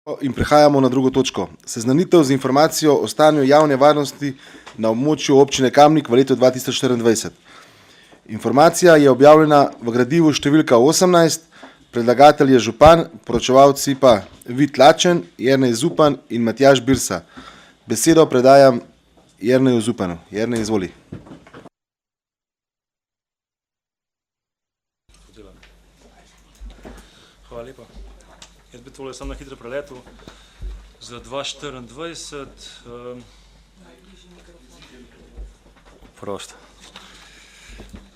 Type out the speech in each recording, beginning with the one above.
In prehajamo na drugo točko. Seznanitev z informacijo o stanju javne varnosti na območju občine Kamnik v letu 2024. Informacija je objavljena v gradivu številka 18, predlagatelj je župan, poročevalci pa Vid Lačen, Jernej Zupan in Matjaž Birsa. Besedo predajam Jerneju Zupanu. Jernej, izvoli. Hvala lepa. Jaz bi tole sam na hitro preletel za 2024. Prost.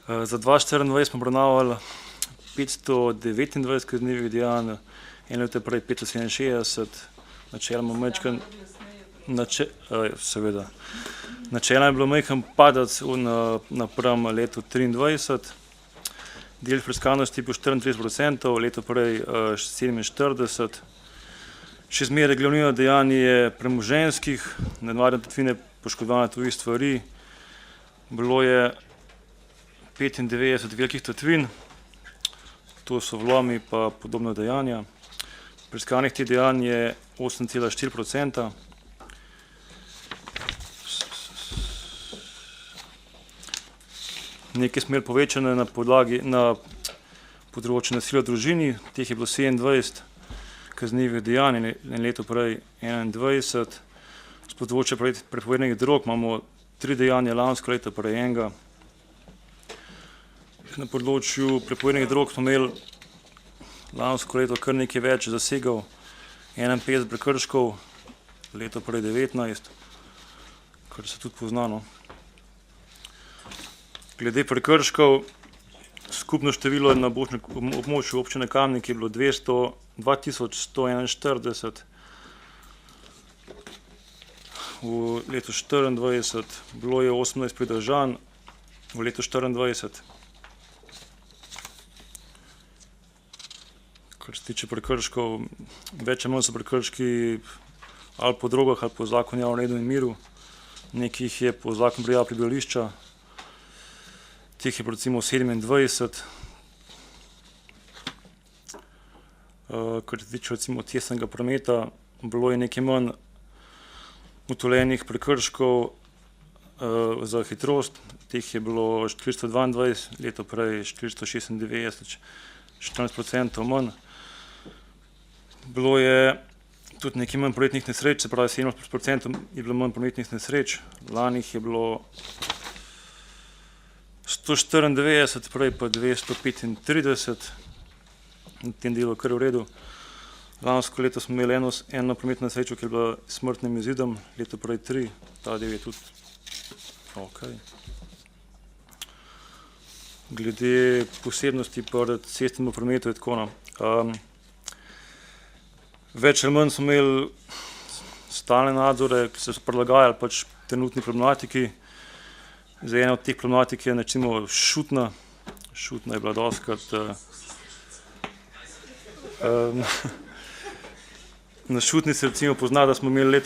Za 2024 smo obravnavali 529 kaznivih dejanj, eno leto prej 567, načeloma majčken, seveda. Načeloma je bilo majhen padec napram letu 2023. Del preiskanosti je bil 34%, leto prej 47%. Še zmeraj glavnino dejanj je premoženjskih, nenevarne tatvine, poškodovane tujih stvari. Bilo je 95 velikih tatvin, to so vlomi pa podobna dejanja. Preiskanih teh dejanj je 8,4%. Nekaj smer povečane na področju nasilja v družini, teh je bilo 27 kaznivih dejanj in leto prej 21. Z področja prepovedanih drog imamo 3 dejanja, lansko leto prej enega. Na področju prepovedanih drog smo imeli lansko leto kar nekaj več zasegov, 51 prekrškov, leto prej 19, kar se tudi pozna. Glede prekrškov, skupno število na območju občine Kamnik je bilo 2141, v letu 2024 bilo je 18 pridržanj, v letu 2024. Kar se tiče prekrškov, več ali manj so prekrški ali po drogah ali po zakonu o javnem redu in miru, nekaj jih je po zakonu prijave prebivališča. Teh je recimo 27, kar se tiče recimo cestnega prometa, bilo je nekaj manj ugotovljenih prekrškov za hitrost, teh je bilo 422, leto prej 496, 14% manj. Bilo je tudi nekaj manj prometnih nesreč, se pravi 17% je bilo manj prometnih nesreč, lani je bilo 194, prej pa 235, na tem delu kar v redu. Lansko leto smo imeli eno prometno nesrečo, ki je bila s smrtnim izidom, leto prej 3, ta del je tudi ok. Glede posebnosti pri cestnem prometu je tako. Več ali manj smo imeli stalne nadzore, ki so se prilagajali pač trenutni problematiki. Zdaj, ena od teh problematik je recimo šutna. Šutna je bila dostikrat. Na šutni se recimo pozna, da smo imeli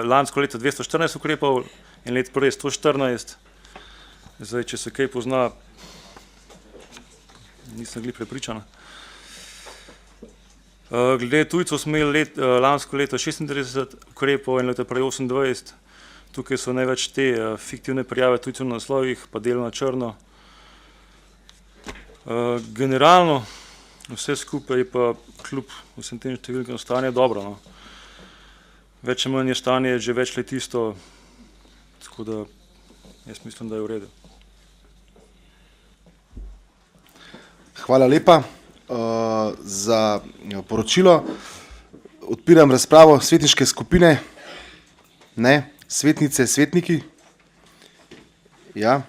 lansko leto 214 ukrepov in leto prej 114. Zdaj, če se kaj pozna, nisem glih prepričan. Glede tujcev smo imeli lansko leto 36 ukrepov in leto prej 28. Tukaj so največ te fiktivne prijave tujcev na naslovih, pa delo na črno. Generalno, vse skupaj je pa kljub vsem tem številkam stanje dobro. Več ali manj je stanje že več let isto, tako da jaz mislim, da je v redu. Hvala lepa za poročilo. Odpiram razpravo svetniške skupine. Ne. Svetnice, svetniki? Ja.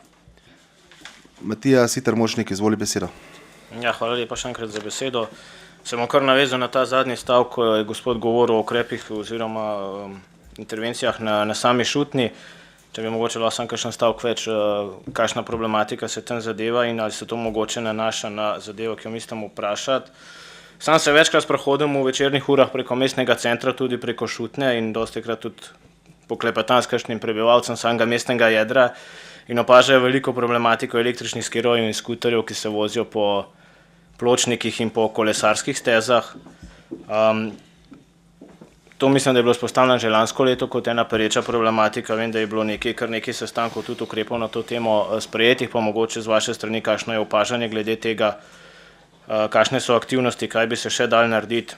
Matija Siter Močnik, izvoli besedo. Ja, hvala lepa še enkrat za besedo. Se bom kar navezal na ta zadnji stav, ko je gospod govoril o ukrepih oziroma intervencijah na sami šutni. Če bi mogoče lahko sam kakšen stavek več, kakšna problematika se tam zadeva in ali se to mogoče nanaša na zadevo, ki jo mislim vprašati. Sam se večkrat sprehodim v večernih urah preko mestnega centra, tudi preko šutne in dostikrat tudi poklepetam s kakšnim prebivalcem samega mestnega jedra in opažajo veliko problematiko električnih skirojev in skuterjev, ki se vozijo po pločnikih in po kolesarskih stezah. To mislim, da je bilo spostavljeno že lansko leto kot ena pereča problematika. Vem, da je bilo kar nekaj sestankov tudi ukrepov na to temo sprejetih, pa mogoče z vaše strani kakšno je opažanje glede tega, kakšne so aktivnosti, kaj bi se še dal narediti.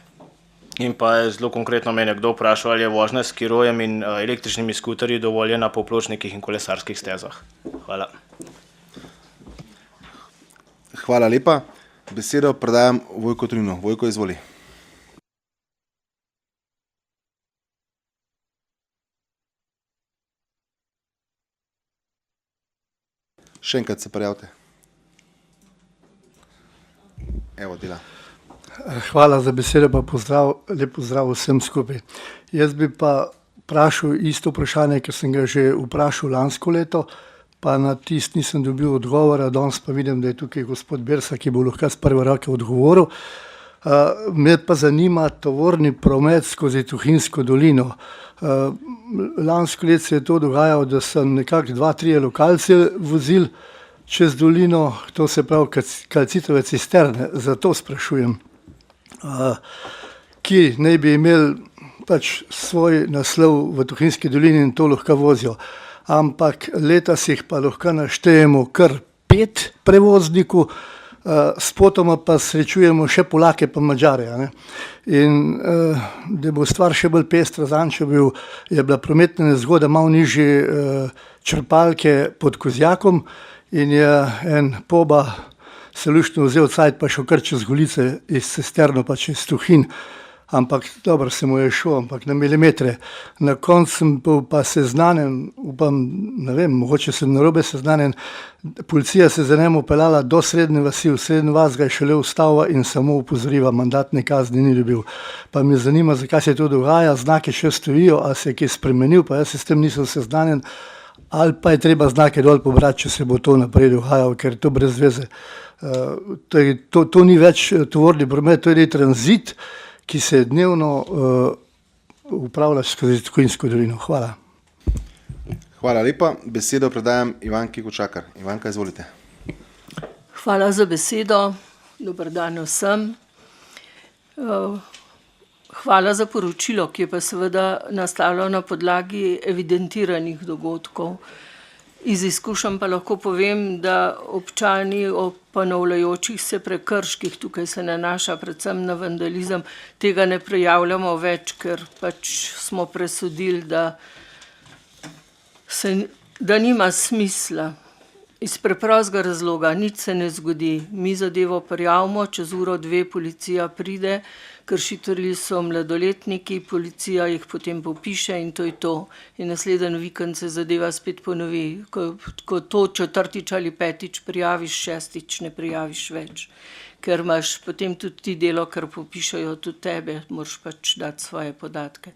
In pa je zelo konkretno me nekdo vprašal, ali je vožnja s skirojem in električnimi skuterji dovoljena po pločnikih in kolesarskih stezah. Hvala. Hvala lepa. Besedo predajam Vojko Trinu. Vojko, izvoli. Še enkrat se prijavite. Evo, dela. Hvala za besedo, pa lep pozdrav vsem skupaj. Jaz bi pa vprašal isto vprašanje, ker sem ga že vprašal lansko leto, pa na tisto nisem dobil odgovora, danes pa vidim, da je tukaj gospod Bersa, ki bo lahko z prve roke odgovoril. Me pa zanima tovorni promet skozi Tuhinjsko dolino. Lansko leto se je to dogajalo, da sem nekako 2-3 lokalce vozil čez dolino, to se pravi kalcitove cisterne, zato sprašujem, ki naj bi imeli pač svoj naslov v Tuhinjski dolini in to lahko vozijo. Ampak letos jih pa lahko naštejemo kar 5 prevoznikov, spotoma pa srečujemo še Polake pa Madžare. In da bo stvar še bolj pestra, zanjčo je bila prometna nezgoda malo nižje črpalke pod Kozjakom in je en poba se luštno vzel cajt pa šel kar čez Golice iz cisterno pa čez Tuhinj. Ampak dobro se mu je šel, ampak na milimetre. Na koncu sem pa seznanjen, upam, ne vem, mogoče sem narobe seznanjen, policija se za njemu peljala do Srednje vasi, v Srednjo vas ga je šele ustavila in samo upozoriva, mandatne kazni ni dobil. Pa me zanima, zakaj se to dogaja, znake še stojijo, ali se je kaj spremenil, pa jaz se s tem nisem seznanjen, ali pa je treba znake dol pobrati, če se bo to naprej dogajalo, ker je to brez veze. To ni več tovorni promet, to je tranzit, ki se dnevno upravlja skozi Tuhinjsko dolino. Hvala. Hvala lepa. Besedo predajam Ivanki Kočakar. Ivanka, izvolite. Hvala za besedo. Dober dan vsem. Hvala za poročilo, ki je pa seveda nastavljeno na podlagi evidentiranih dogodkov. Iz izkušenj pa lahko povem, da občani o ponavljajočih se prekrških, tukaj se nanaša predvsem na vandalizem, tega ne prijavljamo več, ker pač smo presodili, da nima smisla. Iz preprostega razloga, nič se ne zgodi. Mi zadevo prijavimo, čez uro, 2 policija pride, kršitelji so mladoletniki, policija jih potem popiše in to je to. In naslednji vikend se zadeva spet ponovi. Ko to 4. ali 5. prijaviš, 6. ne prijaviš več. Ker imaš potem tudi ti delo, ker popišajo tudi tebe, moraš pač dati svoje podatke.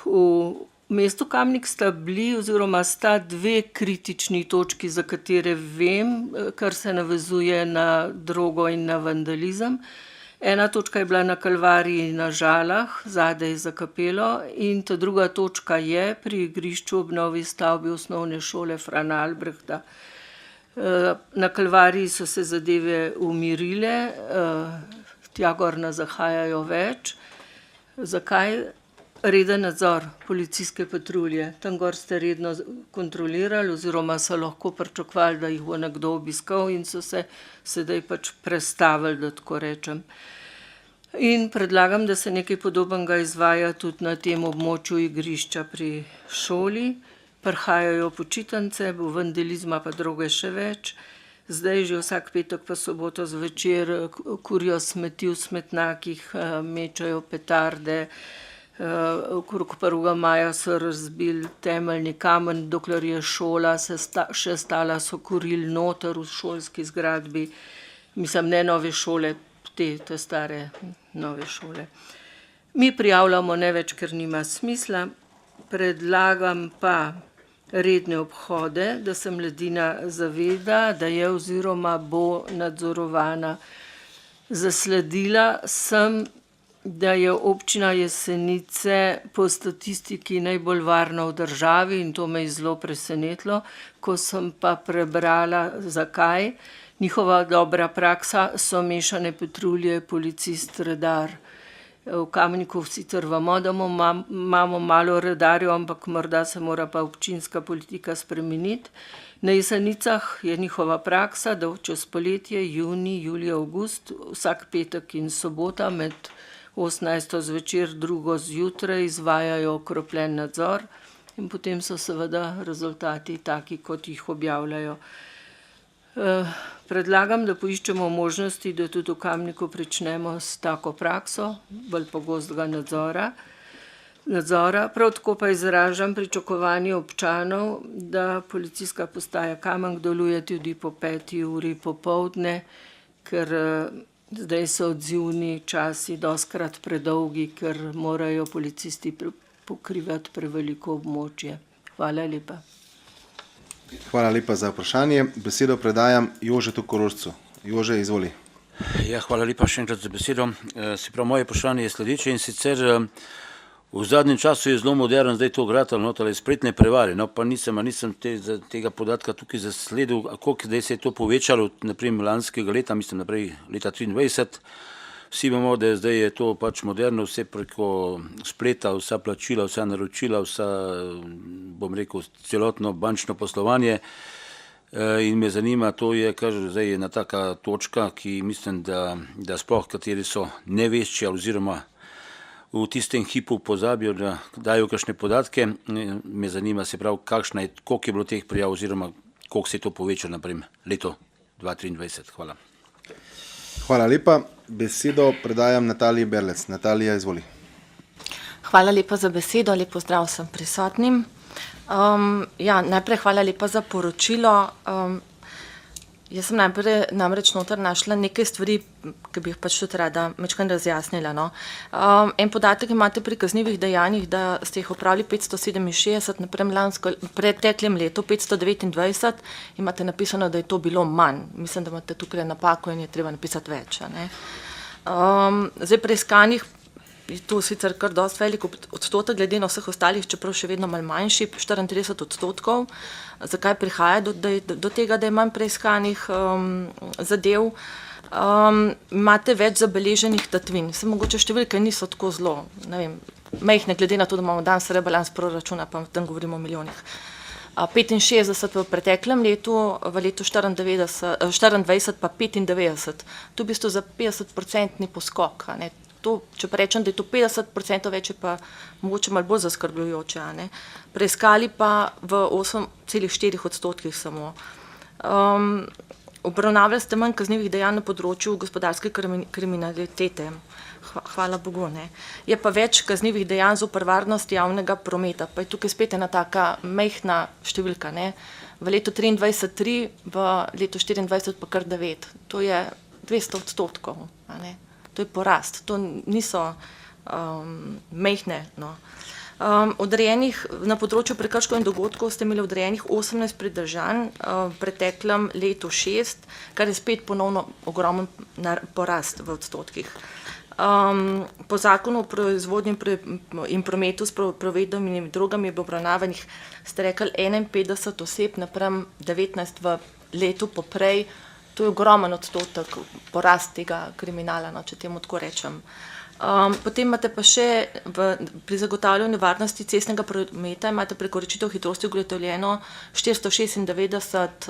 V mestu Kamnik sta bili oziroma sta 2 kritični točki, za katere vem, kar se navezuje na drogo in na vandalizem. Ena točka je bila na Kalvariji na Žalah, zadaj za kapelo, in ta druga točka je pri igrišču ob novi stavbi osnovne šole Frana Albrehta. Na Kalvariji so se zadeve umirile, tja gor ne zahajajo več. Zakaj? Reden nadzor policijske patrulje. Tam gor ste redno kontrolirali oziroma so lahko pričakovali, da jih bo nekdo obiskal in so se sedaj pač prestavili, da tako rečem. In predlagam, da se nekaj podobnega izvaja tudi na tem območju igrišča pri šoli. Prihajajo počitnice, bo vandalizma pa droge še več. Zdaj že vsak petek pa soboto zvečer kurijo smeti v smetnjakih, mečajo petarde. Okrog 1. maja so razbili temeljni kamen, dokler je šola še stala, so kurili noter v šolski zgradbi. Mislim, ne nove šole, te stare nove šole. Mi prijavljamo ne več, ker nima smisla. Predlagam pa redne obhode, da se mladina zaveda, da je oziroma bo nadzorovana. Zasledila sem, da je občina Jesenice po statistiki najbolj varna v državi in to me je zelo presenetilo, ko sem pa prebrala, zakaj. Njihova dobra praksa so mešane patrulje, policist, redar. V Kamniku sicer vemo, da imamo malo redarjev, ampak morda se mora pa občinska politika spremeniti. Na Jesenicah je njihova praksa, da čez poletje, junij, julij, avgust, vsak petek in sobota med 18. zvečer, 2. zjutraj izvajajo okropljen nadzor in potem so seveda rezultati taki, kot jih objavljajo. Predlagam, da poiščemo možnosti, da tudi v Kamniku pričnemo s tako prakso, bolj pogostega nadzora. Prav tako pa izražam pričakovanje občanov, da policijska postaja Kamnik deluje tudi po 5. uri popoldne, ker zdaj so odzivni časi dostikrat predolgi, ker morajo policisti pokrivati preveliko območje. Hvala lepa. Hvala lepa za vprašanje. Besedo predajam Jožetu Korošcu. Jože, izvoli. Ja, hvala lepa še enkrat za besedo. Se pravi, moje vprašanje je sledeče, in sicer v zadnjem času je zelo moderno zdaj to gratalo, ali spletne prevare, no pa nisem tega podatka tukaj zasledil, koliko zdaj se je to povečalo, naprimer lanskega leta, mislim naprej leta 23. Vsi vemo, da zdaj je to pač moderno, vse preko spleta, vsa plačila, vsa naročila, vsa, bom rekel, celotno bančno poslovanje. In me zanima, to je, kar zdaj je ena taka točka, ki mislim, da sploh kateri so nevešči oziroma v tistem hipu pozabijo, da dajo kakšne podatke. Me zanima, se pravi, koliko je bilo teh prijav oziroma koliko se je to povečalo, naprimer, leto 2023. Hvala. Hvala lepa. Besedo predajam Nataliji Berlec. Natalija, izvoli. Hvala lepa za besedo, lep pozdrav vsem prisotnim. Najprej hvala lepa za poročilo. Jaz sem namreč noter našla nekaj stvari, ki bi jih pač tudi rada majčkeno razjasnila. No. En podatek imate pri kaznivih dejanjih, da ste jih opravili 567, naprej preteklem letu 529, imate napisano, da je to bilo manj. Mislim, da imate tukaj napako in je treba napisati več. Zdaj preiskanih je to sicer kar dosti velik odstotek glede na vseh ostalih, čeprav še vedno malo manjši, 34%. Zakaj prihaja do tega, da je manj preiskanih zadev? Imate več zabeleženih tatvin. Se mogoče številke niso tako zelo, ne vem, majhne, glede na to, da imamo danes rebalans proračuna, pa tam govorimo o milijonih. 65 v preteklem letu, v letu 24 pa 95. To v bistvu za 50% poskok. To, če pa rečem, da je to 50% več, je pa mogoče malo bolj zaskrbljujoče. Preiskali pa v 8,4% samo. Obravnavali ste manj kaznivih dejanj na področju gospodarske kriminalitete. Hvala Bogu. Je pa več kaznivih dejanj zoper varnost javnega prometa. Pa je tukaj spet ena taka majhna številka. V letu 23 3, v letu 24 pa kar 9. To je 200%. To je porast, to niso majhne. No. Odrejenih na področju prekrškov in dogodkov ste imeli odrejenih 18 pridržanj, v preteklem letu 6, kar je spet ponovno ogromen porast v odstotkih. Po zakonu o proizvodnji in prometu s prepovedanimi drogami je bilo obravnavanih, ste rekli, 51 oseb napram 19 v letu poprej. To je ogromen odstotek, porast tega kriminala, no, če temu tako rečem. Potem imate pa še pri zagotavljanju varnosti cestnega prometa, imate prekoračitev hitrosti ugotovljeno 496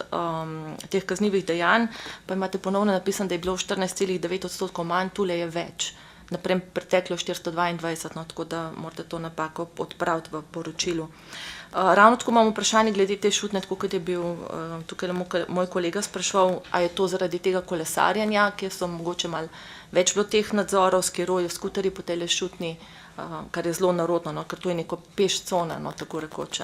teh kaznivih dejanj, pa imate ponovno napisano, da je bilo 14,9% manj, tule je več. Naprej preteklo 422, no, tako da morate to napako odpraviti v poročilu. Ravno tako imam vprašanje glede te šutne, tako kot je bil tukaj moj kolega spraševal, a je to zaradi tega kolesarjanja, kjer so mogoče malo več bilo teh nadzorov, skiroji, skuterji po tele šutni, kar je zelo narodno, no, ker to je neko peš cona, no, tako rekoč.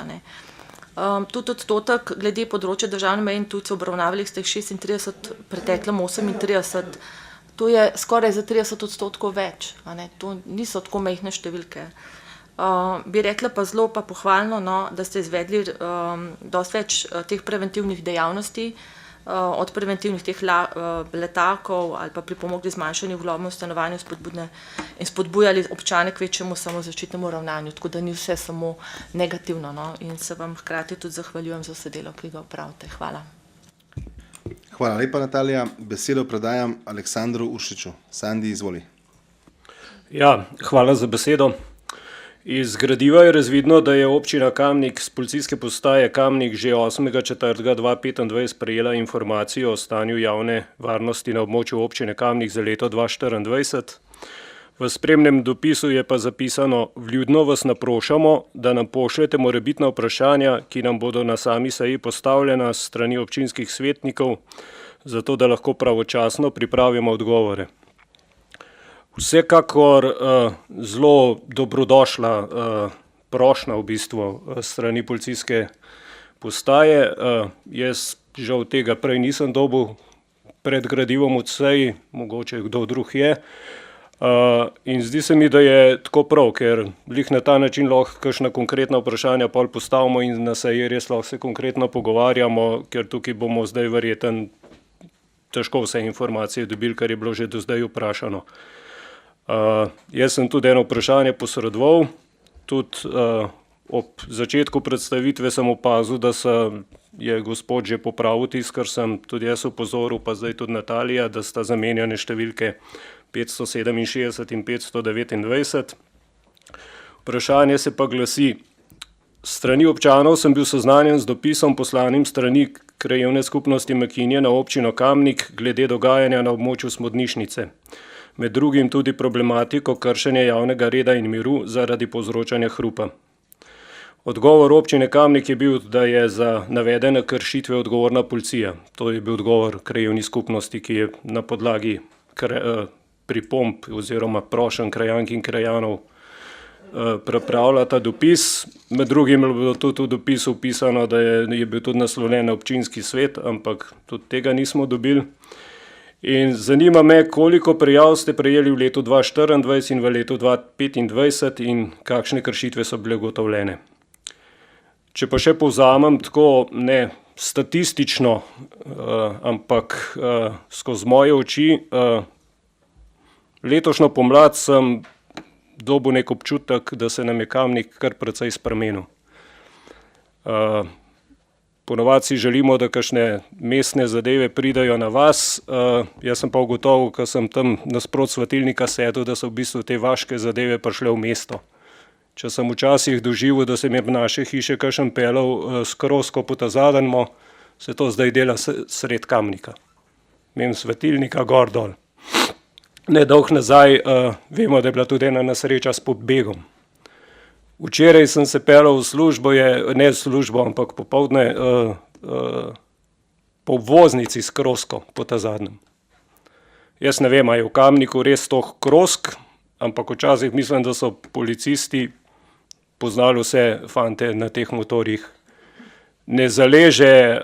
Tudi odstotek glede področja državne meje in tujcev, obravnavali ste jih 36, preteklem 38, to je skoraj za 30% več. To niso tako majhne številke. Bi rekla pa zelo pa pohvalno, no, da ste izvedli dosti več teh preventivnih dejavnosti, od preventivnih teh letakov ali pa pripomogli zmanjšanju vlomov v stanovanju in spodbujali občane k večjemu samozaščitnemu ravnanju, tako da ni vse samo negativno, no, in se vam hkrati tudi zahvaljujem za vse delo, ki ga opravite. Hvala. Hvala lepa, Natalija. Besedo predajam Aleksandru Uršiču. Sandi, izvoli. Ja, hvala za besedo. Iz gradiva je razvidno, da je občina Kamnik z policijske postaje Kamnik že 8.4.2025 prejela informacijo o stanju javne varnosti na območju občine Kamnik za leto 2024. V spremnem dopisu je pa zapisano: vljudno vas naprošamo, da nam pošljete morebitna vprašanja, ki nam bodo na sami seji postavljena s strani občinskih svetnikov, zato da lahko pravočasno pripravimo odgovore. Vsekakor zelo dobrodošla prošnja v bistvu strani policijske postaje. Jaz žal tega prej nisem dobil pred gradivom od seji, mogoče kdo drug je. In zdi se mi, da je tako prav, ker glih na ta način lahko kakšna konkretna vprašanja pol postavimo in na seji res lahko se konkretno pogovarjamo, ker tukaj bomo zdaj verjeten težko vse informacije dobili, kar je bilo že do zdaj vprašano. Jaz sem tudi eno vprašanje posredoval, tudi ob začetku predstavitve sem opazil, da je gospod že popravil tisto, kar sem tudi jaz opozoril, pa zdaj tudi Natalija, da sta zamenjane številke 567 in 529. Vprašanje se pa glasi: strani občanov sem bil seznanjen z dopisom poslanim strani krajevne skupnosti Mekinje na občino Kamnik glede dogajanja na območju Smodnišnice. Med drugim tudi problematiko kršenja javnega reda in miru zaradi povzročanja hrupa. Odgovor občine Kamnik je bil, da je za navedene kršitve odgovorna policija. To je bil odgovor krajevni skupnosti, ki je na podlagi pripomb oziroma prošenj krajank in krajanov pripravila ta dopis. Med drugim je bilo tudi v dopisu pisano, da je bil tudi naslovljen na občinski svet, ampak tudi tega nismo dobili. In zanima me, koliko prijav ste prejeli v letu 2024 in v letu 2025 in kakšne kršitve so bile ugotovljene. Če pa še povzamem tako ne statistično, ampak skozi moje oči, letošnjo pomlad sem dobil nek občutek, da se nam je Kamnik kar precej spremenil. Ponovadi si želimo, da kakšne mestne zadeve pridajo na vas, jaz sem pa ugotovil, ko sem tam nasprot svetilnika sedel, da so v bistvu te vaške zadeve prišle v mesto. Če sem včasih doživel, da se mi je v naše hiše kakšen pelal s krosko po ta-zadenmo, se to zdaj dela sred Kamnika. Imam svetilnika gor dol. Nedolgo nazaj vemo, da je bila tudi ena nesreča s podbegom. Včeraj sem se pelal v službo, ne v službo, ampak popoldne po obvoznici s krosko po ta-zadnjem. Jaz ne vem, a je v Kamniku res toh krosk, ampak včasih mislim, da so policisti poznali vse fante na teh motorjih. Ne zaleže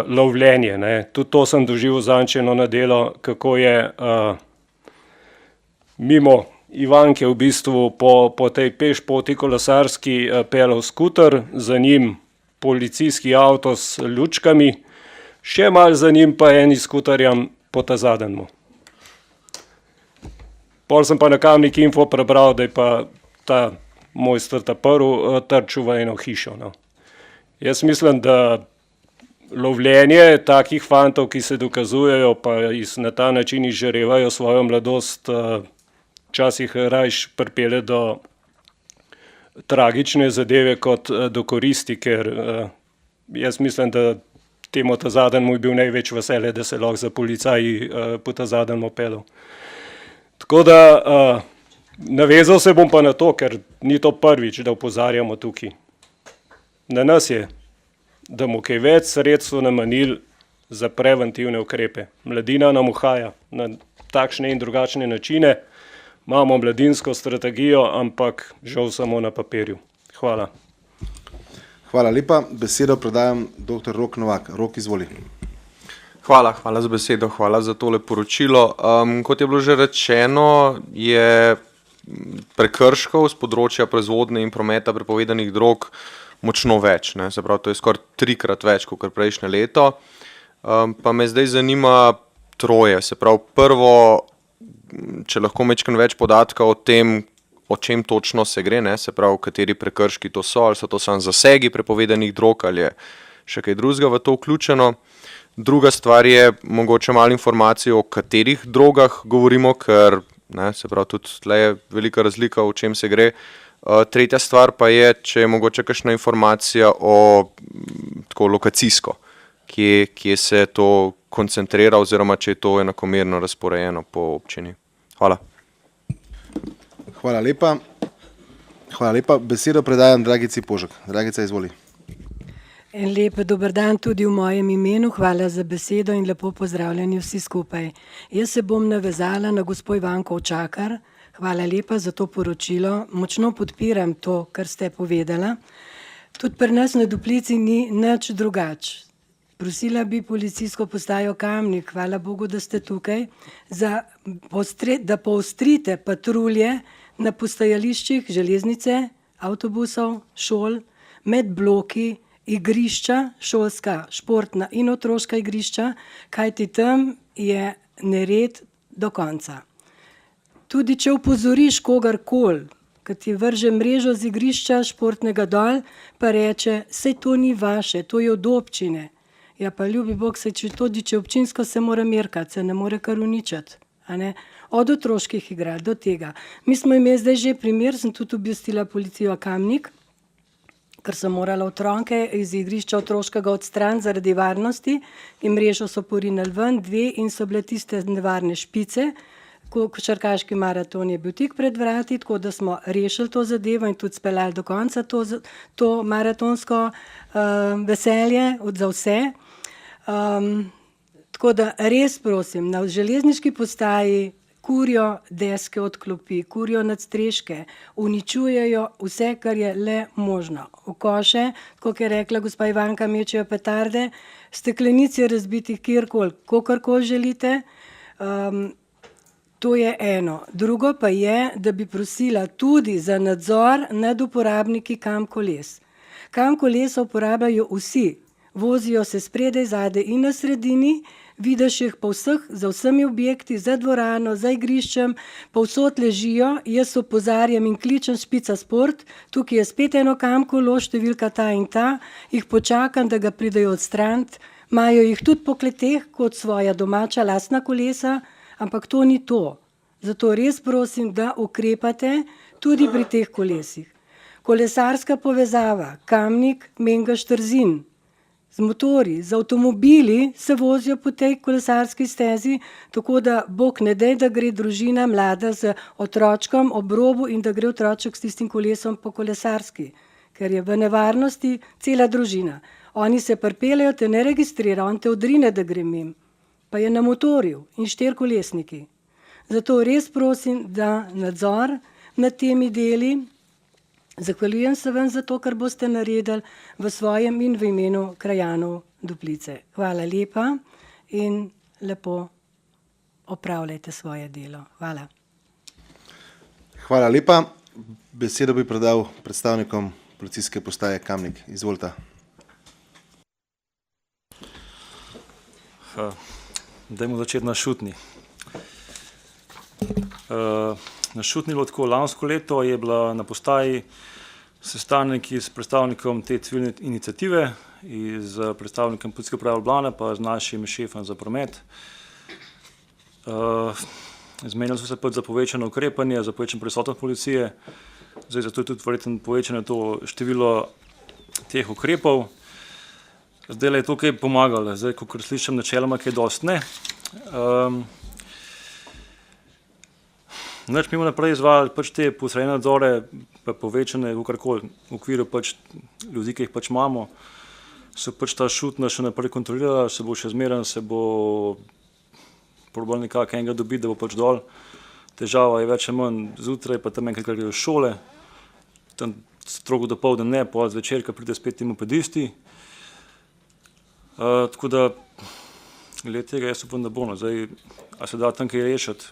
lovljenje, ne. Tudi to sem doživel zančeno na delo, kako je mimo Ivanke v bistvu po tej pešpoti kolesarski pelal skuter, za njim policijski avto s lučkami, še malo za njim pa eni skuterjem po ta-zadenmu. Pol sem pa na Kamnik Info prebral, da je pa ta mojster ta-prvi trčil v eno hišo, no. Jaz mislim, da lovljenje takih fantov, ki se dokazujejo, pa na ta način izžarevajo svojo mladost, včasih rajš pripelje do tragične zadeve kot do koristi, ker jaz mislim, da temu ta-zadenmu je bil največ veselje, da se lahko za policaji po ta-zadenmu pelal. Tako da navezal se bom pa na to, ker ni to prvič, da opozarjamo tukaj. Na nas je, da bomo kaj več sredstev namenili za preventivne ukrepe. Mladina nam uhaja na takšne in drugačne načine. Imamo mladinsko strategijo, ampak žal samo na papirju. Hvala. Hvala lepa. Besedo predajam dr. Rok Novak. Rok, izvoli. Hvala za besedo, hvala za tole poročilo. Kot je bilo že rečeno, je prekrškov z področja proizvodnje in prometa prepovedanih drog močno več, ne? Se pravi, to je skoraj 3-krat več kot prejšnje leto. Pa me zdaj zanima troje. Se pravi, prvo, če lahko majčkeno več podatka o tem, o čem točno se gre, ne? Se pravi, kateri prekrški to so, ali so to samo zasegi prepovedanih drog, ali je še kaj drugega v to vključeno. Druga stvar je mogoče malo informacije o katerih drogah govorimo, ker ne, se pravi tudi tle je velika razlika, o čem se gre. Tretja stvar pa je, če je mogoče kakšna informacija o tako lokacijsko, kje se to koncentrira oziroma če je to enakomerno razporejeno po občini. Hvala. Hvala lepa. Hvala lepa. Besedo predajam Dragici Požek. Dragica, izvoli. En lep dober dan tudi v mojem imenu, hvala za besedo in lepo pozdravljeni vsi skupaj. Jaz se bom navezala na gospo Ivanko Očakar, hvala lepa za to poročilo, močno podpiram to, kar ste povedala. Tudi pri nas na Duplici ni nič drugače. Prosila bi policijsko postajo Kamnik, hvala Bogu, da ste tukaj, da poostrite patrulje na postajališčih železnice, avtobusov, šol, med bloki, igrišča, šolska, športna in otroška igrišča, kajti tam je nered do konca. Tudi če upozoriš kogarkoli, ki ti vrže mrežo z igrišča športnega dol, pa reče, sej to ni vaše, to je od občine. Ja pa ljubi Bog, sej če občinsko se mora merkati, se ne more kar uničati. Od otroških igral do tega. Mi smo imeli zdaj že primer, sem tudi obvestila policijo Kamnik, ker so morala otroke iz igrišča otroškega odstraniti zaradi varnosti in mrežo so porinili ven, 2 in so bile tiste nevarne špice. Košarkaški maraton je bil tik pred vrati, tako da smo rešili to zadevo in tudi speljali do konca to maratonsko veselje za vse. Tako da res prosim, na železniški postaji kurijo deske od klopi, kurijo nadstreške, uničujejo vse, kar je le možno. V koše, kot je rekla gospa Ivanka, mečejo petarde, steklenice razbitih kjerkoli, kogarkoli želite. To je eno. Drugo pa je, da bi prosila tudi za nadzor nad uporabniki kam koles. Kam kolesa uporabljajo vsi, vozijo se spredaj, zadaj in na sredini, vidiš jih po vseh, za vsemi objekti, za dvorano, za igriščem, povsod ležijo, jaz opozarjam in kličem Špica Sport, tukaj je spet eno kam kolo, številka ta in ta, jih počakam, da ga pridejo odstraniti, imajo jih tudi po kleteh kot svoja domača lastna kolesa, ampak to ni to. Zato res prosim, da ukrepate tudi pri teh kolesih. Kolesarska povezava, Kamnik, Mengeš, Trzin, z motorji, z avtomobili se vozijo po tej kolesarski stezi, tako da Bog ne dej, da gre družina mlada z otročkom ob robu in da gre otroček s tistim kolesom po kolesarski, ker je v nevarnosti cela družina. Oni se pripeljejo, te ne registrira, on te odrine, da gre mimo, pa je na motorju in 4 kolesniki. Zato res prosim, da nadzor nad temi deli. Zahvaljujem se vam za to, kar boste naredili v svojem in v imenu krajanov Duplice. Hvala lepa in lepo opravljajte svoje delo. Hvala. Hvala lepa. Besedo bi predal predstavnikom policijske postaje Kamnik. Izvolite. Dajmo začeti na Šutni. Na Šutni bilo tako, lansko leto je bila na postaji sestanek s predstavnikom te civilne iniciative, z predstavnikom Policijske uprave Ljubljana pa z našim šefom za promet. Zmenili so se pač za povečano ukrepanje, za povečano prisotnost policije, zdaj zato je tudi verjetno povečano to število teh ukrepov. Zdaj je to kaj pomagalo, zdaj, ko slišim načeloma, kaj dosti ne. Nač mimo naprej izvajali pač te posredne nadzore, pa povečane v okviru pač ljudi, ki jih pač imamo, so pač ta Šutna še naprej kontrolirala, se bo še zmeraj, se bo probal nekako enega dobiti, da bo pač dol. Težava je več ali manj zjutraj, pa tam enkrat grejo šole, tam strogo dopoldne ne, pol zvečer, ko pride spet ti mopedisti. Tako da, glede tega jaz upam, da bo, zdaj, a se da tam kaj rešiti.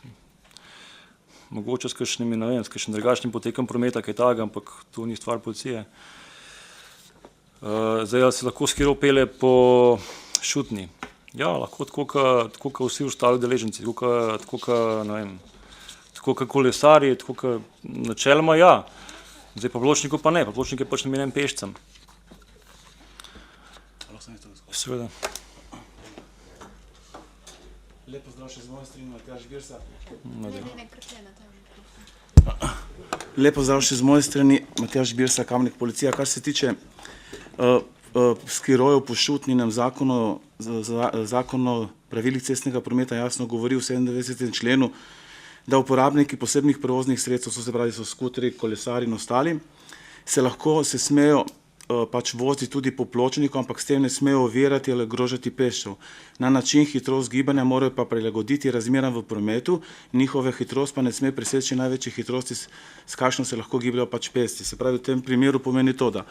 Mogoče s kakšnimi, ne vem, s kakšnim drugačnim potekom prometa, kaj taga, ampak to ni stvar policije. Zdaj, se lahko skiro pelje po Šutni. Ja, lahko tako, kot vsi ostali udeleženci, tako, kot kolesarji, tako, kot načeloma, ja. Zdaj pa pločniku pa ne, pa pločnik je pač namenjen pešcem. Seveda. Lep pozdrav še z moje strani, Matjaž Birsa. Lep pozdrav še z moje strani, Matjaž Birsa, Kamnik policija. Kar se tiče skirojev po šutninem zakonu o pravilih cestnega prometa jasno govori v 97. členu, da uporabniki posebnih prevoznih sredstev, to se pravi so skuteri, kolesari in ostali, se smejo pač voziti tudi po pločniku, ampak s tem ne smejo ovirati ali ogrožati pešcev. Na način hitrost gibanja morajo pa prilagoditi razmeram v prometu, njihove hitrost pa ne sme preseči največje hitrosti, s kakšno se lahko gibljajo pač pešci. Se pravi, v tem primeru pomeni to, da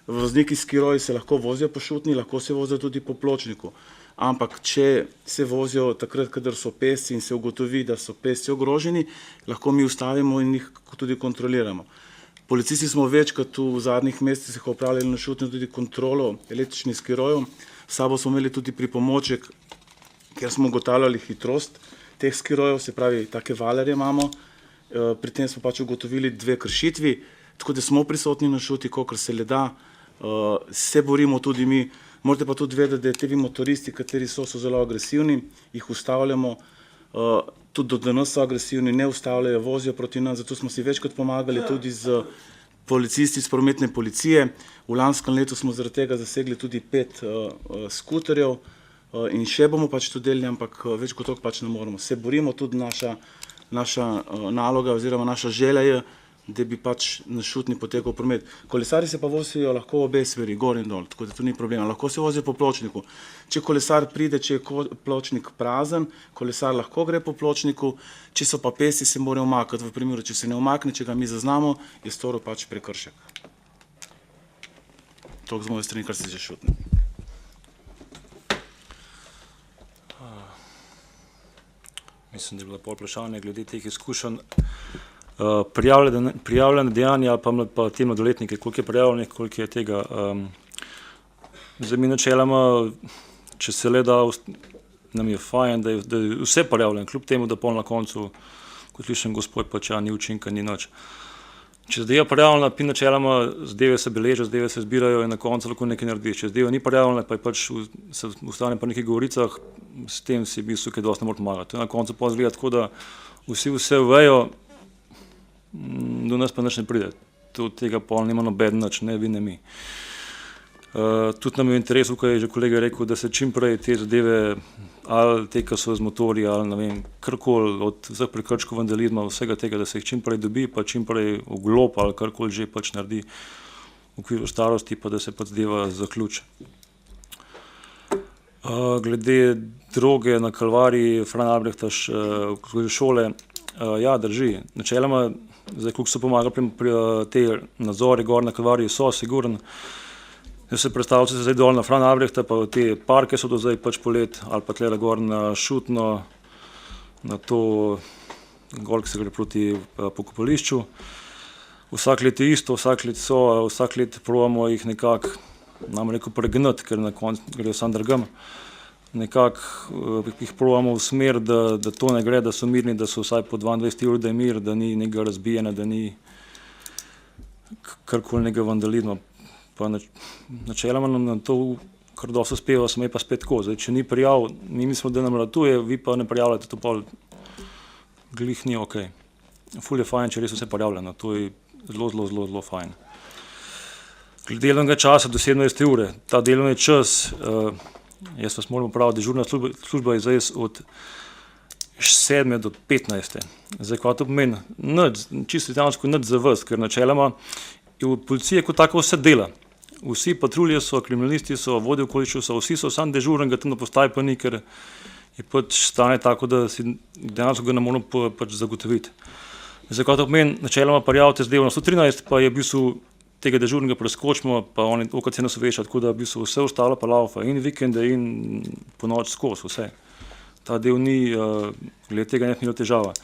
vozniki skiroji se lahko vozijo po šutni, lahko se vozijo tudi po pločniku. Ampak če se vozijo takrat, kadar so pešci in se ugotovi, da so pešci ogroženi, lahko mi ustavimo in jih tudi kontroliramo. Policisti smo večkrat v zadnjih mesecih opravljali na šutni tudi kontrolo električnih skirojev. S sabo smo imeli tudi pripomoček, kjer smo ugotavljali hitrost teh skirojev, se pravi, take valerje imamo. Pri tem smo pač ugotovili 2 kršitvi, tako da smo prisotni na šuti, kolikor se le da. Se borimo tudi mi. Morate pa tudi vedeti, da te motoristi, kateri so zelo agresivni, jih ustavljamo. Tudi do danes so agresivni, ne ustavljajo, vozijo proti nas, zato smo si večkrat pomagali tudi z policisti iz prometne policije. V lanskem letu smo zaradi tega zasegli tudi 5 skuterjev in še bomo pač to delili, ampak več kot toliko pač ne moremo. Se borimo, tudi naša naloga oziroma naša želja je, da bi pač na šutni potekal promet. Kolesari se pa vozijo lahko obe smeri, gor in dol, tako da to ni problema. Lahko se vozijo po pločniku. Če kolesar pride, če je pločnik prazen, kolesar lahko gre po pločniku, če so pa pešci, se morajo umakniti. V primeru, če se ne umakne, če ga mi zaznamo, je storil pač prekršek. Toliko z moje strani, kar se že šutni. Mislim, da je bilo pol vprašanje glede teh izkušenj. Prijavljene dejanja pa te mladoletnike, koliko je prijavljenih, koliko je tega. Zdaj mi načeloma, če se le da, nam je fajn, da je vse prijavljeno, kljub temu, da pol na koncu, kot slišim gospod, pač ni učinka, ni nič. Če zadeva prijavljena, načeloma zadeve se beležijo, zadeve se zbirajo in na koncu lahko nekaj narediš. Če zadeva ni prijavljena, pa je pač se ostane pa nekaj govoricah, s tem si v bistvu kaj dosti ne more pomagati. Na koncu pa izgleda tako, da vsi vse vejo, do nas pa nič ne pride. Od tega pol nima noben nič, ne vi, ne mi. Tudi nam je v interesu, kaj je že kolega rekel, da se čim prej te zadeve, ali te, ki so z motorji, ali ne vem, karkoli, od vseh prekrškov, vandalizma, vsega tega, da se jih čim prej dobi, pa čim prej oglob ali karkoli že pač naredi v okviru starosti, pa da se pa zadeva zaključi. Glede droge na Kalvariji, Fran Albrehta šole, ja, drži. Načeloma, zdaj, koliko so pomagali pri te nadzori gor na Kalvariji, so sigurno. Jaz se predstavljam, se zdaj dol na Fran Albrehta, pa te parke so do zdaj pač polet, ali pa tle gor na Šutno, na to gor, ki se gre proti pokopališču. Vsak let je isto, vsak let probamo jih nekako, nam rekel, pregnati, ker na koncu grejo sam drugam. Nekako jih probamo v smer, da to ne gre, da so mirni, da so vsaj po 22 ur, da je mir, da ni nekega razbijanja, da ni karkoli nekega vandalizma. Pa načeloma nam na to, kar dosti uspeva, smo je pa spet tako. Zdaj, če ni prijav, mi mislimo, da nam ratuje, vi pa ne prijavljate, to pa glih ni okej. Ful je fajn, če res vse prijavljeno, to je zelo fajn. Glede delovnega časa do 17 ure, ta delovni čas, jaz vas moram praviti, dežurna služba je zdaj od 7 do 15. Zdaj, kaj to pomeni? Čisto italijansko nič za vas, ker načeloma v policiji kot tako vse dela. Vsi patrulje so, kriminalisti so, vodje okoliščev so, vsi so sam dežurnega tam na postaji pa ni, ker je pač stanje tako, da si dejansko ga ne moramo pač zagotoviti. Zdaj, kaj to pomeni? Načeloma prijavite zadevo na 113, pa je v bistvu tega dežurnega preskočimo, pa oni OKC nas veša, tako da v bistvu vse ostalo pa laufa, in vikende, in po noč skozi, vse. Ta del ni, glede tega ne bila težava.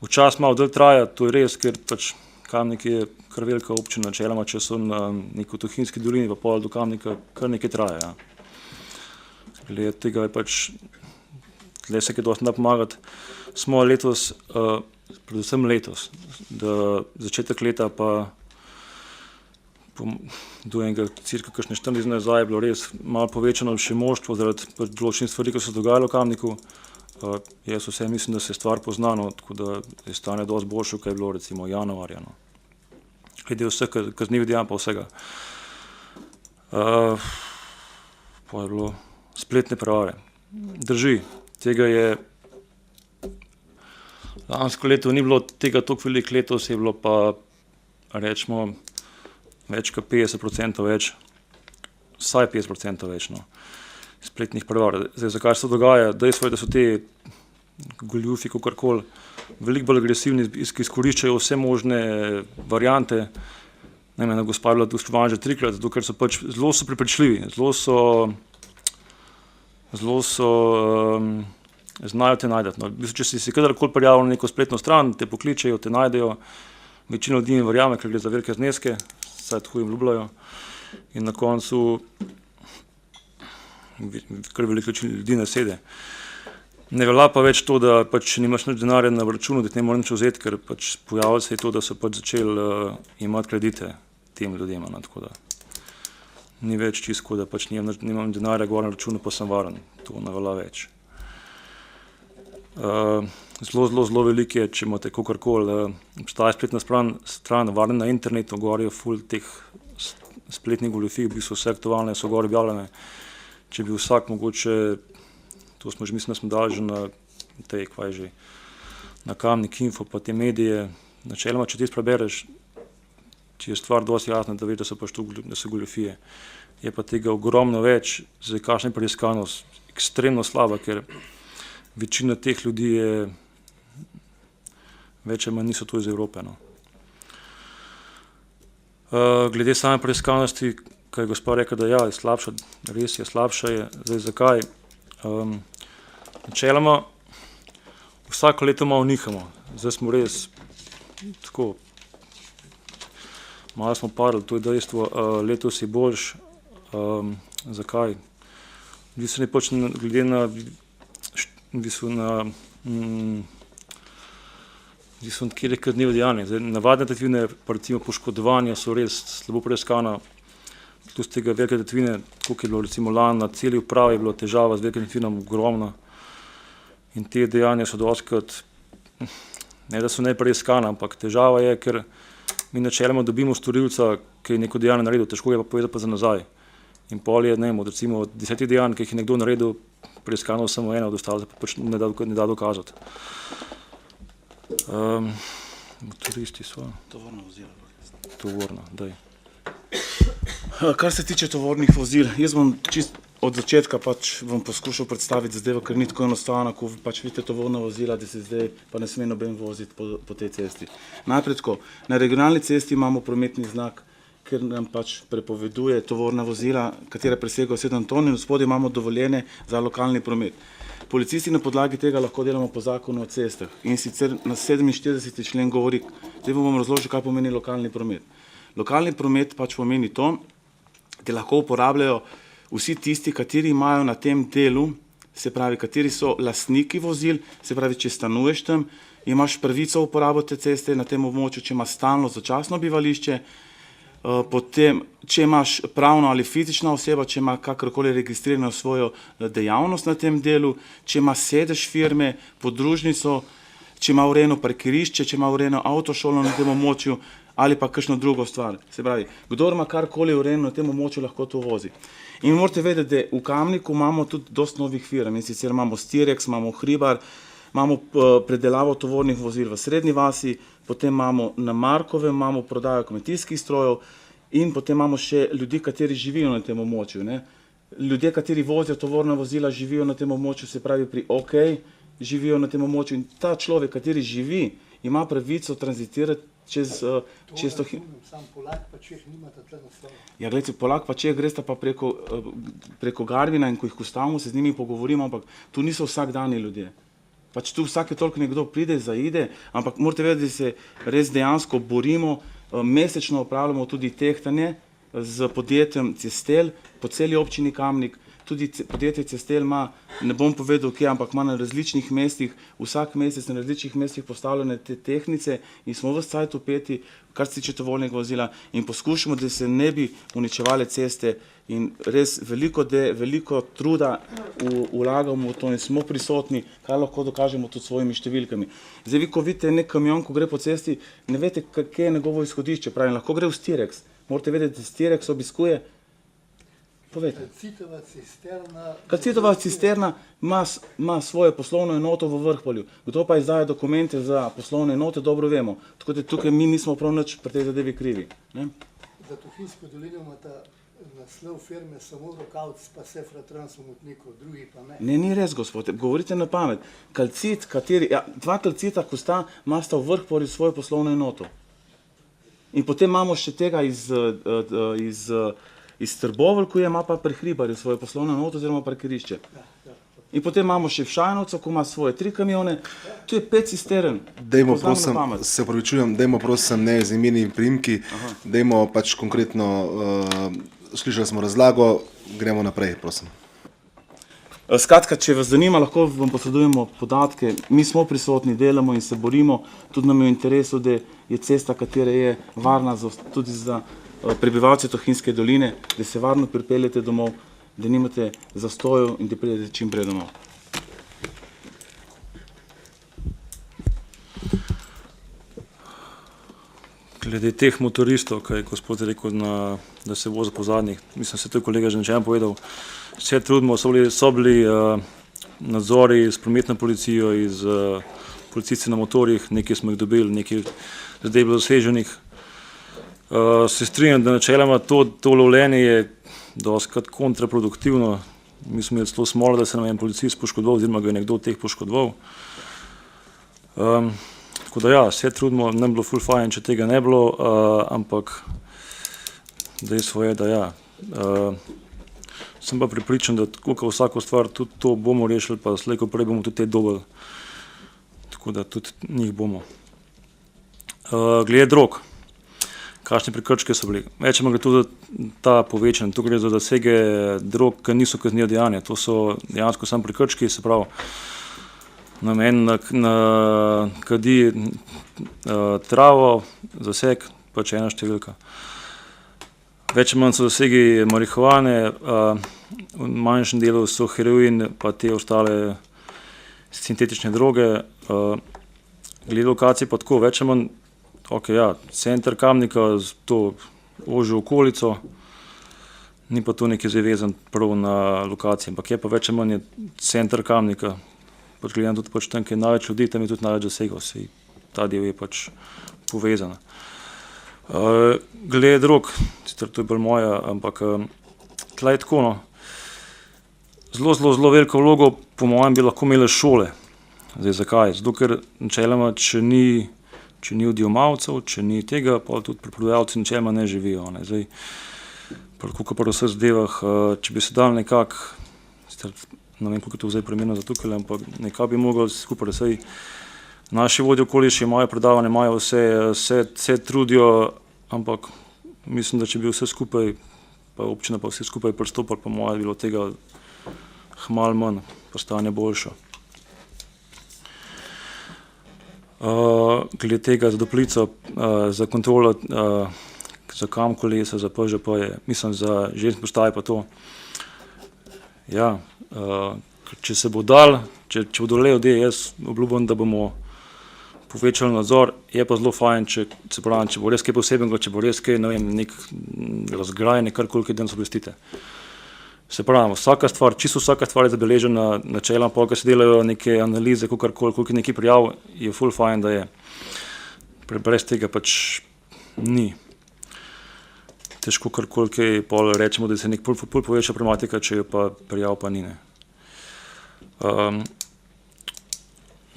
Včasih malo dalj traja, to je res, ker pač Kamnik je kar velika občina, načeloma, če so na neki Tuhinjski dolini, pa pol do Kamnika, kar nekaj traja. Glede tega je pač, tle se kaj dosti da pomagati. Smo letos, predvsem letos, da začetek leta pa do enega cirka kakšne 14 dni nazaj je bilo res malo povečano še moštvo zaradi določenih stvari, ki so se dogajalo v Kamniku. Jaz vse mislim, da se stvar poznano, tako da je stanje dosti boljše, kaj je bilo recimo januarja. No. Glede vseh kaznivih dejanj pa vsega. Pa je bilo spletne prevare. Drži, tega je lansko leto ni bilo tega toliko veliko, letos je bilo pa rečemo več kot 50% več, vsaj 50% več, no, spletnih prevar. Zdaj, zakaj se to dogaja? Dejstvo je, da so te goljufi, kakorkoli, veliko bolj agresivni, ki izkoriščajo vse možne variante. Ne vem, gospa je bila tu spoštovana že 3-krat, zato ker so pač zelo so prepričljivi, zelo so znajo te najdeti. No. Če si kadarkoli prijavil na neko spletno stran, te pokličejo, te najdejo, večina ljudi jim verjame, ker gre za velike zneske, saj tako jim obljubljajo. In na koncu kar veliko ljudi nasede. Ne velja pa več to, da pač nimaš nič denarja na računu, da ti ne moreš nič vzeti, ker pač pojavilo se je to, da so pač začeli imati kredite tem ljudem. No, tako da ni več čisto, da pač nimam denarja gor na računu, pa sem varen. To ne velja več. Zelo veliko je, če imate kakorkoli, obstaja spletna stran, varna na internetu, gor je ful teh spletnih goljufij, v bistvu vse aktualne so gor objavljene. Če bi vsak mogoče, to smo že mislim, da smo dali že na tej, kvaj že, na Kamnik Info, pa te medije, načeloma, če ti prebereš, če je stvar dosti jasna, da veš, da so pač to, da so goljufije. Je pa tega ogromno več, zdaj kakšna je preiskanost ekstremno slaba, ker večina teh ljudi je, več ali manj niso to iz Evrope. No. Glede same preiskanosti, kaj je gospa rekla, da ja, je slabša, res je slabša je. Zdaj, zakaj? Načeloma, vsako leto malo nihamo. Zdaj smo res tako, malo smo padli, to je dejstvo, letos je boljš. Zakaj? Mislim, je pač glede na kjer je kaznivo dejanje. Navadne tatvine, pa recimo poškodovanja so res slabo preiskana. Tu z tega velike tatvine, koliko je bilo recimo lani na celi upravi, je bilo težava z velikim tatvinom ogromna. In te dejanja so dostikrat, ne da so nepreiskana, ampak težava je, ker mi načeloma dobimo storilca, ki je neko dejanje naredil, težko je pa povedati pa za nazaj. In pol je, ne vem, od recimo 10 dejanj, ki jih je nekdo naredil, preiskano samo eno, od ostalih pa pač ne da dokazati. Motoristi so. Tovorna vozila. Tovorna, daj. Kar se tiče tovornih vozil, jaz bom čist od začetka pač vam poskušal predstaviti zadevo, ker ni tako enostavno, ko pač vidite tovorna vozila, da se zdaj pa ne sme noben voziti po tej cesti. Najprej tako, na regionalni cesti imamo prometni znak, ker nam pač prepoveduje tovorna vozila, katera presegajo 7 ton, in spodaj imamo dovoljene za lokalni promet. Policisti na podlagi tega lahko delamo po zakonu o cestah in sicer na 47. člen govori, zdaj bom razložil, kaj pomeni lokalni promet. Lokalni promet pač pomeni to, da lahko uporabljajo vsi tisti, kateri imajo na tem delu, se pravi, kateri so lastniki vozil, se pravi, če stanuješ tam, imaš pravico uporabo te ceste na tem območju, če imaš stalno začasno bivališče, potem, če imaš pravno ali fizična oseba, če ima kakorkoli registrirano svojo dejavnost na tem delu, če ima sedež firme, podružnico, če ima urejeno parkirišče, če ima urejeno avtošolo na tem območju ali pa kakšno drugo stvar. Se pravi, kdor ima karkoli urejeno na tem območju, lahko to vozi. In morate vedeti, da v Kamniku imamo tudi dosti novih firm, in sicer imamo Stirex, imamo Hribar, imamo predelavo tovornih vozil v Srednji vasi, potem imamo na Markovem, imamo prodajo kmetijskih strojev in potem imamo še ljudi, kateri živijo na tem območju. Ne. Ljudje, kateri vozijo tovorna vozila, živijo na tem območju, se pravi pri OK, živijo na tem območju in ta človek, kateri živi, ima pravico tranzitirati čez to. Sam Polak pa Čeh nimata tle naslova. Ja, gledajte, Polak pa Čeh gresta pa preko Garvina in ko jih ustavimo, se z njimi pogovorimo, ampak tu niso vsakdani ljudje. Pač tu vsake toliko nekdo pride, zaide, ampak morate vedeti, da se res dejansko borimo, mesečno opravljamo tudi tehtanje z podjetjem Cestel po celi občini Kamnik. tudi podjetje Cestel ima, ne bom povedal kje, ampak ima na različnih mestih, vsak mesec na različnih mestih postavljene te tehnice in smo v cajt upeti, kar se tiče tovornega vozila in poskušamo, da se ne bi uničevale ceste in res veliko truda vlagamo v to in smo prisotni, kar lahko dokažemo tudi s svojimi številkami. Zdaj vi, ko vidite nek kamion, ko gre po cesti, ne veste, kje je njegovo izhodišče, pravim, lahko gre v Stirex. Morate vedeti, da Stirex obiskuje. Povejte. Kalcitova cisterna ima svojo poslovno enoto v Vrhpolju. Kdo pa izdaja dokumente za poslovne enote, dobro vemo. Tako da tukaj mi nismo prav nič pri tej zadevi krivi. Za Tuhinjsko dolino imata naslov firme samo Rokavc, pa Sefra Trans v Motniku, drugi pa ne. Ne, ni res, gospod, govorite na pamet. Kalcit, dva kalcita, ko sta, imata v Vrhpolju svojo poslovno enoto. In potem imamo še tega iz Trbovelj, ko ima pa pri Hribarju svojo poslovno enoto oziroma parkirišče. In potem imamo še v Šajnovcu, ko ima svoje 3 kamione, tu je 5 cistern. Dajmo prosim, se opravičujem, dajmo prosim ne z imeni in priimki, dajmo pač konkretno, slišali smo razlago, gremo naprej, prosim. Skratka, če vas zanima, lahko vam posredujemo podatke, mi smo prisotni, delamo in se borimo, tudi nam je v interesu, da je cesta, katera je varna tudi za prebivalce Tuhinjske doline, da se varno pripeljete domov, da nimate zastojev in da pridete čim prej domov. Glede teh motoristov, kaj je gospod rekel, da se vozi po zadnjih, mislim, se to je kolega že nečem povedal, vse trudimo, so bili nadzori s prometno policijo, iz policisti na motorjih, nekaj smo jih dobili, nekaj zdaj je bilo doseženih. Se strinjam, da načeloma to lovljenje je dostikrat kontraproduktivno. Mi smo imeli zelo smolo, da se nam je en policist poškodoval, oziroma ga je nekdo od teh poškodoval. Tako da ja, vse trudimo, ne bi bilo ful fajn, če tega ne bilo, ampak dejstvo je, da ja. Sem pa prepričan, da kot vsako stvar tudi to bomo rešili, pa slej ko prej bomo tudi te dobili. Tako da tudi njih bomo. Glede drog. Kakšne prekrške so bili. Večemo gre tudi ta povečan, tu gre za zasege drog, ki niso kazniva dejanja, to so dejansko samo prekrški, se pravi, namen kadi travo, zaseg, pač ena številka. Več manj so zasegi marihuane, v manjšem delu so heroin, pa te ostale sintetične droge. Glede lokacij pa tako, več manj ok, ja, center Kamnika, to ožjo okolico, ni pa to nekaj zavezan prav na lokaciji, ampak je pa več manj center Kamnika, pač gledam tudi pač tam, ki je največ ljudi, tam je tudi največ zasegov, ta del je pač povezan. Glede drog, sicer to je bolj moja, ampak tle je tako, no, zelo veliko vlogo, po mojem, bi lahko imele šole. Zdaj, zakaj? Zato, ker načeloma, če ni odjemalcev, če ni tega, pa tudi preprodajalci načeloma ne živijo. Zdaj, koliko pa v vseh zadevah, če bi se dal nekako, ne vem, koliko je to zdaj primerno za tukaj, ampak nekako bi mogli skupaj, saj naši vodje okoliši imajo predavanje, imajo vse trudijo, ampak mislim, da če bi vse skupaj, pa občina pa vse skupaj pristopili, pa moja bilo tega malo manj, pa stanje boljše. Glede tega za doplico, za kontrolo, za kam kolesa, za PŽP-je, mislim za železniške postaje pa to. Ja, če se bo dal, če bodo le ljudje, jaz obljubim, da bomo povečali nadzor, je pa zelo fajn, če bo res kaj posebnega, če bo res kaj, ne vem, nek razgrajanje, karkoli danes obvestite. Se pravi, čisto vsaka stvar je zabeležena načeloma, pa ko se delajo neke analize, koliko je neki prijav, je ful fajn, da je. Brez tega pač ni. Težko karkoli kaj pol rečemo, da se nek pol poveča problematika, če jo pa prijav pa ni.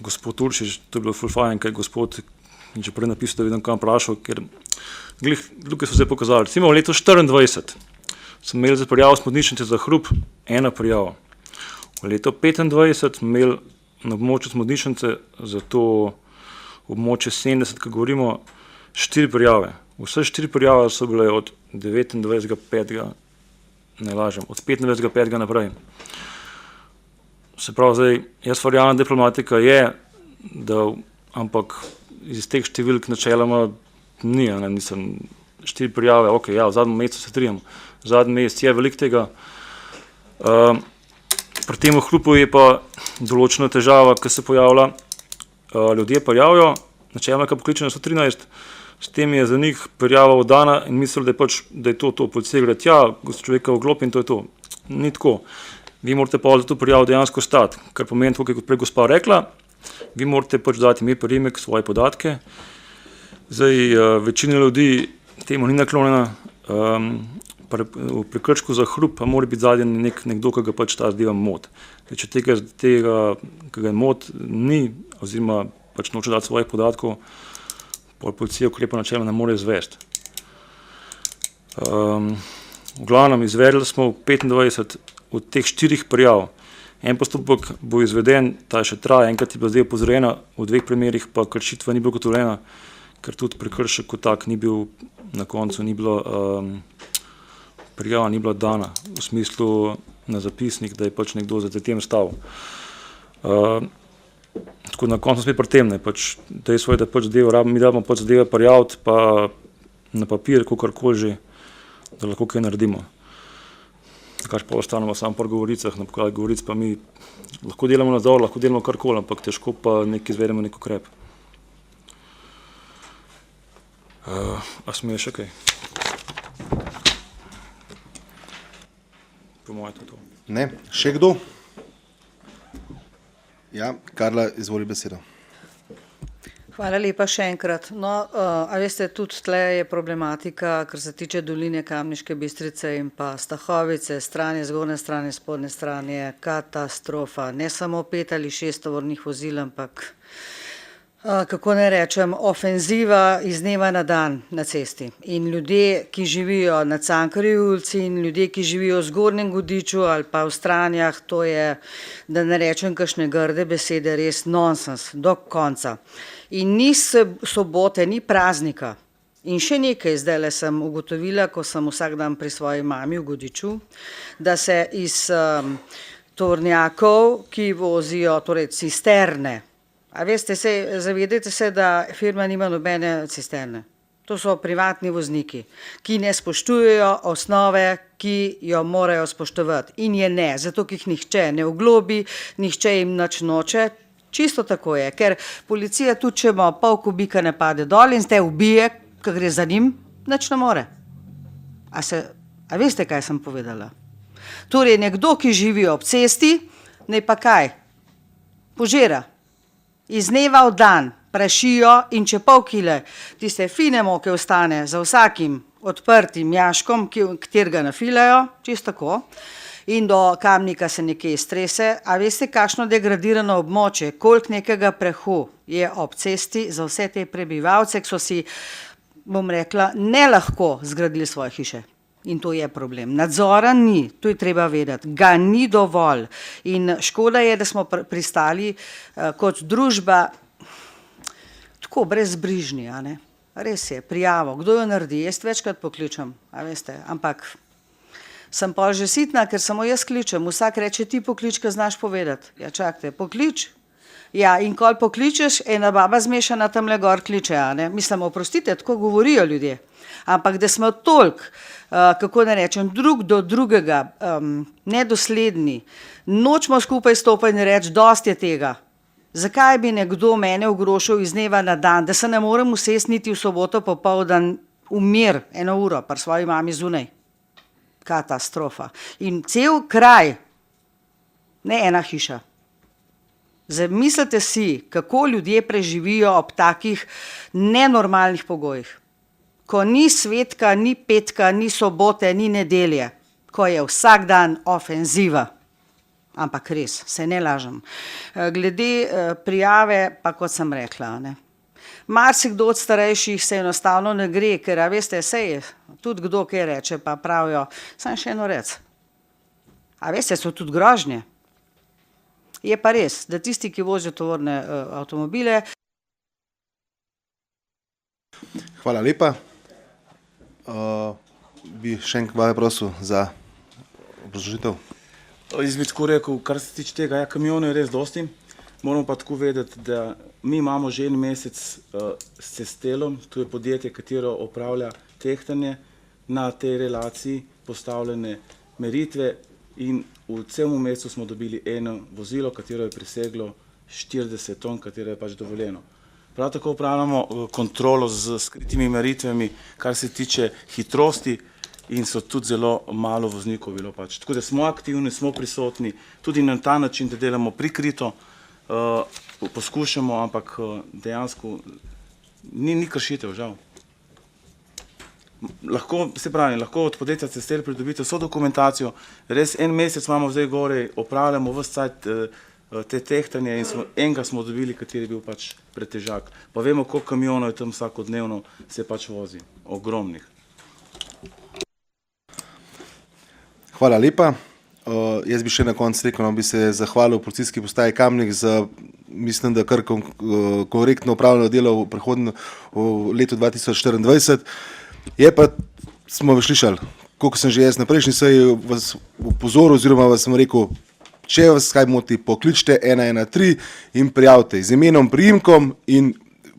Gospod Uršič, to je bilo ful fajn, ker gospod že prej napisal, da vidim kam vprašal, ker tukaj so se pokazali. Recimo v letu 2024 smo imeli za prijavo Smodnišnice za hrup 1 prijavo. V letu 2025 smo imeli na območju Smodnišnice za to območje 70, ko govorimo, 4 prijave. Vse 4 prijave so bile od 29.5. ne lažem, od 25.5. naprej. Se pravi, zdaj, jaz verjamem, diplomatika je, ampak iz teh številk načeloma ni, nisem 4 prijave, ok, ja, v zadnjem mesecu se strinjam, zadnji mesec je veliko tega. Pri tem hrupu je pa določena težava, ki se pojavlja, ljudje prijavijo, načeloma, ki pokliče na 113, s tem je za njih prijava oddana in mislili, da je to, policija gre tja, človeka v glop in to je to. Ni tako. Vi morate pa za to prijavo dejansko stati, kar pomeni, kot je prej gospa rekla, vi morate dati ime, priimek, svoje podatke. Zdaj, večina ljudi temu ni naklonjena, v prekršku za hrup pa mora biti zadnji nekdo, ki ga ta zadeva moti. Če tega, ki ga moti, ni, oziroma noče dati svojih podatkov, policija ukrepa načeloma ne more izvesti. V glavnem, izvedli smo 25 od teh 4 prijav. En postopek bo izveden, ta še traja, enkrat je bila zdaj opozorjena, v 2 primerih pa kršitva ni bila ugotovljena, ker tudi prekršek kot tak ni bil, na koncu ni bilo, prijava ni bila dana, v smislu na zapisnik, da je nekdo za tem stal. Tako na koncu spet pri tem, dejstvo je, da mi damo zadeve prijaviti, pa na papir, kakorkoli že, da lahko kaj naredimo. Kar pa ostanemo samo pri govoricah, na podlagi govoric pa mi lahko delamo nadzor, lahko delamo karkoli, ampak težko pa izvedemo nek ukrep. A sme še kaj? Po moje to. Ne, še kdo? Ja, Karla, izvoli besedo. Hvala lepa še enkrat. No, a veste, tudi tle je problematika, kar se tiče doline Kamniške Bistrice in pa Stahovice, stranje, zgornje stranje, spodnje stranje, katastrofa. Ne samo 5 ali 6 tovornih vozil, ampak, kako ne rečem, ofenziva iz dneva na dan na cesti. In ljudje, ki živijo na Cankarjevi ulici in ljudje, ki živijo v Zgornjem Godiču ali pa v Stranjah, to je, da ne rečem kakšne grde besede, res nonsens, do konca. In ni sobote, ni praznika. In še nekaj zdajle sem ugotovila, ko sem vsak dan pri svoji mami v Godiču, da se iz tovornjakov, ki vozijo, torej cisterne, a veste, zavedajte se, da firma nima nobene cisterne. To so privatni vozniki, ki ne spoštujejo osnove, ki jo morajo spoštovati. In je ne, zato ki jih nihče ne oglobi, nihče jim nič noče. Čisto tako je, ker policija tudi, če ima pol kubika ne pade dol in te ubije, ko gre za njim, nič ne more. A veste, kaj sem povedala? Torej, nekdo, ki živi ob cesti, naj pa kaj? Požira. Iz dneva v dan prašijo in če pol kile tiste fine moke ostane za vsakim odprtim jaškom, katerega nafilajo, čisto tako, in do Kamnika se nekje strese, a veste, kakšno degradirano območje, koliko nekega prahu je ob cesti za vse te prebivalce, ki so si, bom rekla, ne lahko zgradili svoje hiše. In to je problem. Nadzora ni, to je treba vedeti, ga ni dovolj. In škoda je, da smo pristali kot družba tako brezbrižni, a ne? Res je, prijavo, kdo jo naredi, jaz večkrat pokličem, a veste, ampak sem pa že sitna, ker samo jaz kličem, vsak reče, ti poklič, kaj znaš povedati. Ja, čakajte, poklič? Ja, in kol pokličeš, ena baba zmešana tamle gor kliče, a ne? Mislim, oprostite, tako govorijo ljudje. Ampak da smo toliko, kako ne rečem, drug do drugega, nedosledni, nočemo skupaj stopiti in reči, dosti je tega. Zakaj bi nekdo mene ogrošal iz dneva na dan, da se ne morem usesti niti v soboto popoldan v mir 1 uro, pri svoji mami zunaj. Katastrofa. In cel kraj, ne ena hiša. Zamislite si, kako ljudje preživijo ob takih nenormalnih pogojih. Ko ni svetka, ni petka, ni sobote, ni nedelje. Ko je vsak dan ofenziva. Ampak res, se ne lažem. Glede prijave, pa kot sem rekla, ne. Marsikdo od starejših se enostavno ne gre, ker, a veste, sej tudi kdo kaj reče, pa pravijo, samo še eno rec. A veste, so tudi grožnje. Je pa res, da tisti, ki vozijo tovorne avtomobile. Hvala lepa. Bi še enkrat prosil za Obrazložitev. Jaz bi tako rekel, kar se tiče tega, ja, kamionov je res dosti. Moramo pa tako vedeti, da mi imamo že en mesec s Cestelom, to je podjetje, katero opravlja tehtanje na tej relaciji postavljene meritve in v celem mesecu smo dobili eno vozilo, katero je preseglo 40 ton, katero je pač dovoljeno. Prav tako upravljamo kontrolo z skritimi meritvami, kar se tiče hitrosti in so tudi zelo malo voznikov bilo pač. Tako da smo aktivni, smo prisotni, tudi na ta način, da delamo prikrito, poskušamo, ampak dejansko ni kršitev, žal. Lahko od podjetja Cestel pridobite vso dokumentacijo, res en mesec imamo zdaj gore, opravljamo ves cajt te tehtanje in enega smo dobili, kateri je bil pač pretežak. Pa vemo, koliko kamionov je tam vsakodnevno se pač vozi, ogromnih. Hvala lepa. Jaz bi še na koncu rekel, bi se zahvalil policijski postaji Kamnik za, mislim, da kar korektno upravljeno delo v letu 2024. Je pa, smo slišali, koliko sem že jaz na prejšnji seji vas upozoril, oziroma vas sem rekel, če vas kaj moti, pokličte 113 in prijavite z imenom, priimkom in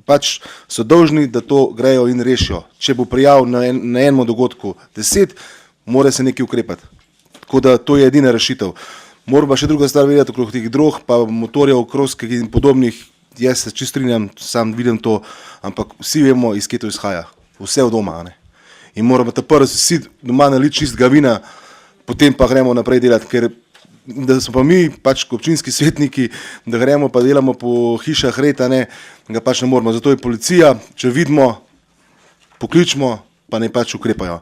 pač so dolžni, da to grejo in rešijo. Če bo prijav na enem dogodku 10, mora se nekaj ukrepati. Tako da to je edina rešitev. Moram pa še druga stvar vedeti, okrog teh drog, pa motorjev, kroskih in podobnih, jaz se čisto strinjam, sam vidim to, ampak vsi vemo, iz kje to izhaja. Vse od doma, ne. In moramo ta prvi vsi doma naliti čistega vina, potem pa gremo naprej delati, ker da smo pa mi pač občinski svetniki, da gremo pa delamo po hišah red, ne, ga pač ne moramo. Zato je policija, če vidimo, pokličimo, pa ne pač ukrepajo.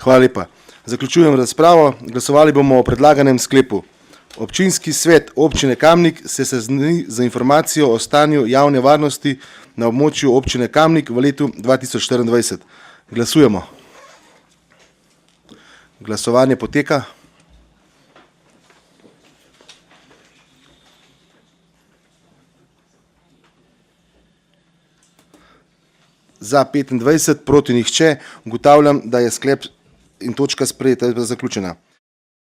Hvala lepa. Zaključujem razpravo. Glasovali bomo o predlaganem sklepu. Občinski svet občine Kamnik se seznani za informacijo o stanju javne varnosti na območju občine Kamnik v letu 2024. Glasujemo. Glasovanje poteka. Za 25, proti nihče. Ugotavljam, da je sklep in točka sprejeta, zaključena.